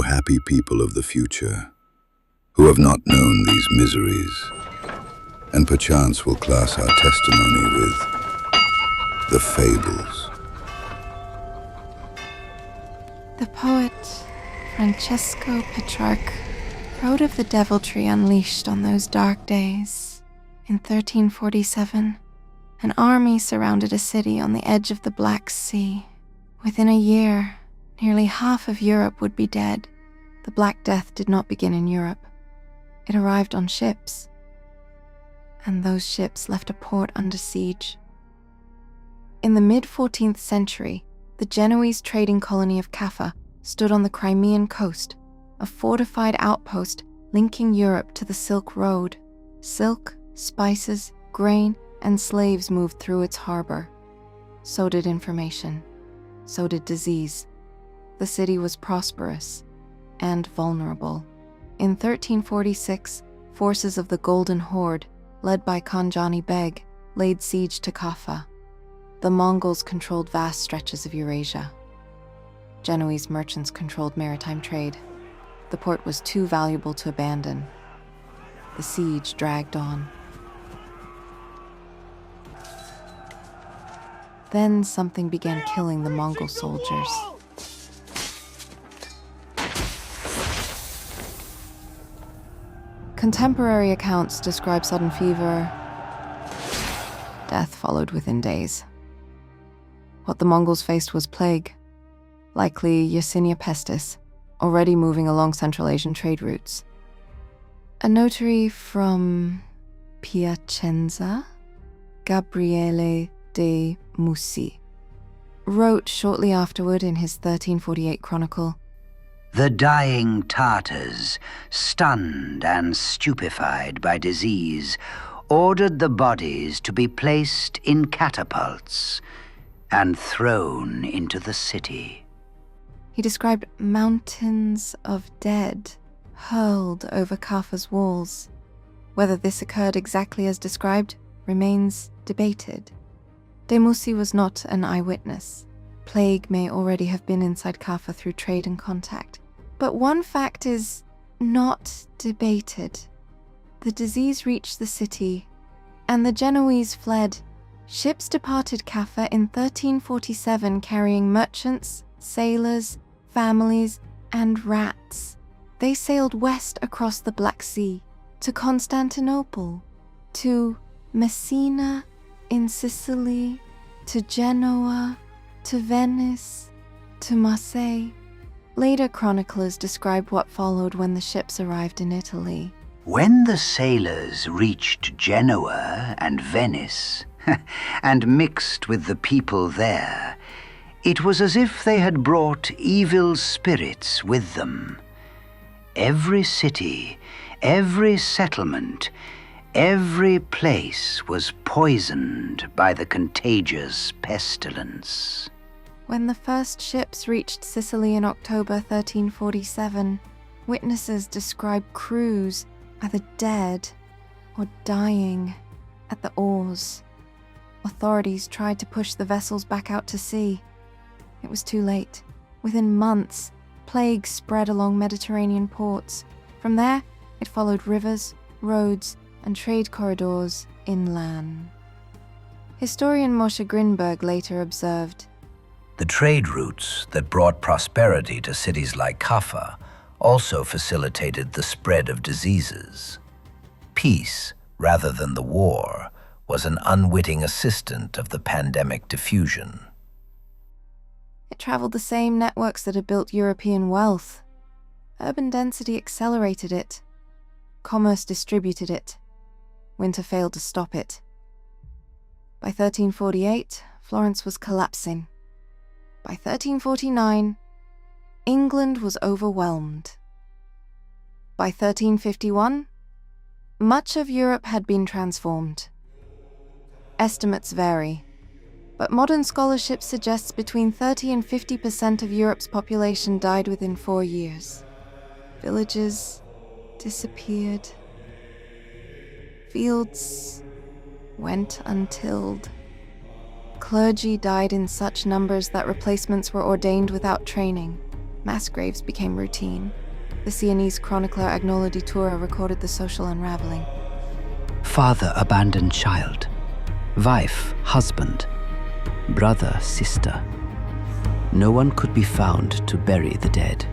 O happy people of the future, who have not known these miseries, and perchance will class our testimony with the fables. The poet Francesco Petrarch wrote of the deviltry unleashed on those dark days. In 1347, an army surrounded a city on the edge of the Black Sea. Within a year, nearly half of Europe would be dead. The Black Death did not begin in Europe. It arrived on ships, and those ships left a port under siege. In the mid-14th century, the Genoese trading colony of Kaffa stood on the Crimean coast, a fortified outpost linking Europe to the Silk Road. Silk, spices, grain, and slaves moved through its harbor. So did information. So did disease. The city was prosperous and vulnerable. In 1346, forces of the Golden Horde, led by Khanjani Beg, laid siege to Kaffa. The Mongols controlled vast stretches of Eurasia. Genoese merchants controlled maritime trade. The port was too valuable to abandon. The siege dragged on. Then something began killing the Mongol soldiers. Contemporary accounts describe sudden fever. Death followed within days. What the Mongols faced was plague, likely Yersinia pestis, already moving along Central Asian trade routes. A notary from Piacenza, Gabriele de Mussi, wrote shortly afterward in his 1348 chronicle, "The dying Tartars, stunned and stupefied by disease, ordered the bodies to be placed in catapults and thrown into the city." He described mountains of dead hurled over Kaffa's walls. Whether this occurred exactly as described remains debated. De Mussi was not an eyewitness. Plague may already have been inside Kaffa through trade and contact. But one fact is not debated. The disease reached the city, and the Genoese fled. Ships departed Kaffa in 1347 carrying merchants, sailors, families, and rats. They sailed west across the Black Sea, to Constantinople, to Messina in Sicily, to Genoa, to Venice, to Marseille. Later chroniclers describe what followed when the ships arrived in Italy. When the sailors reached Genoa and Venice, and mixed with the people there, it was as if they had brought evil spirits with them. Every city, every settlement, every place was poisoned by the contagious pestilence. When the first ships reached Sicily in October 1347, witnesses described crews either dead or dying at the oars. Authorities tried to push the vessels back out to sea. It was too late. Within months, plague spread along Mediterranean ports. From there, it followed rivers, roads, and trade corridors inland. Historian Moshe Grinberg later observed, "The trade routes that brought prosperity to cities like Kaffa also facilitated the spread of diseases. Peace, rather than the war, was an unwitting assistant of the pandemic diffusion." It traveled the same networks that had built European wealth. Urban density accelerated it. Commerce distributed it. Winter failed to stop it. By 1348, Florence was collapsing. By 1349, England was overwhelmed. By 1351, much of Europe had been transformed. Estimates vary, but modern scholarship suggests between 30 and 50% of Europe's population died within 4 years. Villages disappeared. Fields went untilled. Clergy died in such numbers that replacements were ordained without training. Mass graves became routine. The Sienese chronicler Agnolo di Tura recorded the social unraveling. Father abandoned child, wife, husband, brother, sister. No one could be found to bury the dead.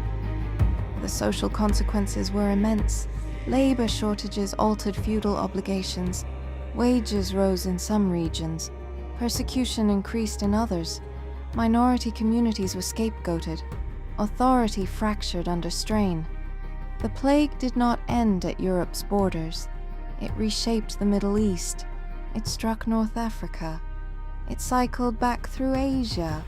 The social consequences were immense. Labor shortages altered feudal obligations. Wages rose in some regions. Persecution increased in others. Minority communities were scapegoated. Authority fractured under strain. The plague did not end at Europe's borders. It reshaped the Middle East. It struck North Africa. It cycled back through Asia.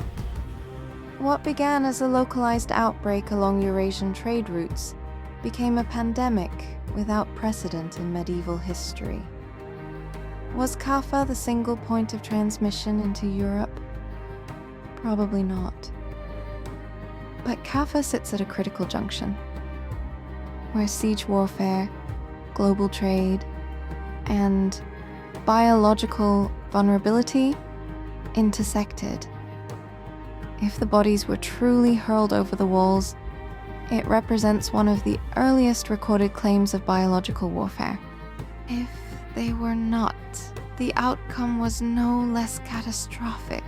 What began as a localized outbreak along Eurasian trade routes became a pandemic without precedent in medieval history. Was Kaffa the single point of transmission into Europe? Probably not. But Kaffa sits at a critical junction, where siege warfare, global trade, and biological vulnerability intersected. If the bodies were truly hurled over the walls, it represents one of the earliest recorded claims of biological warfare. If they were not, the outcome was no less catastrophic.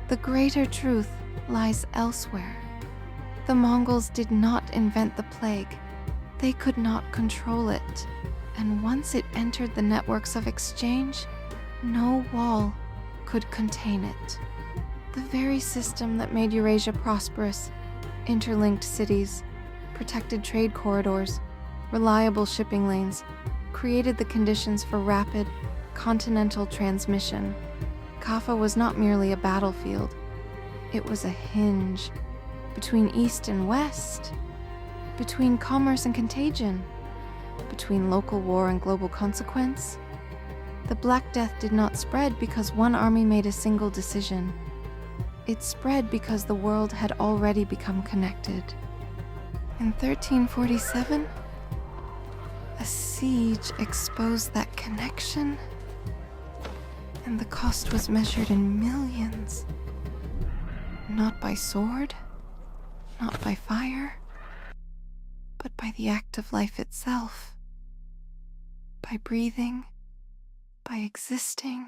The greater truth lies elsewhere. The Mongols did not invent the plague. They could not control it. And once it entered the networks of exchange, no wall could contain it. The very system that made Eurasia prosperous, interlinked cities, protected trade corridors, reliable shipping lanes, created the conditions for rapid, continental transmission. Kaffa was not merely a battlefield. It was a hinge between East and West, between commerce and contagion, between local war and global consequence. The Black Death did not spread because one army made a single decision. It spread because the world had already become connected. In 1347, a siege exposed that connection, and the cost was measured in millions. Not by sword, not by fire, but by the act of life itself. By breathing, by existing,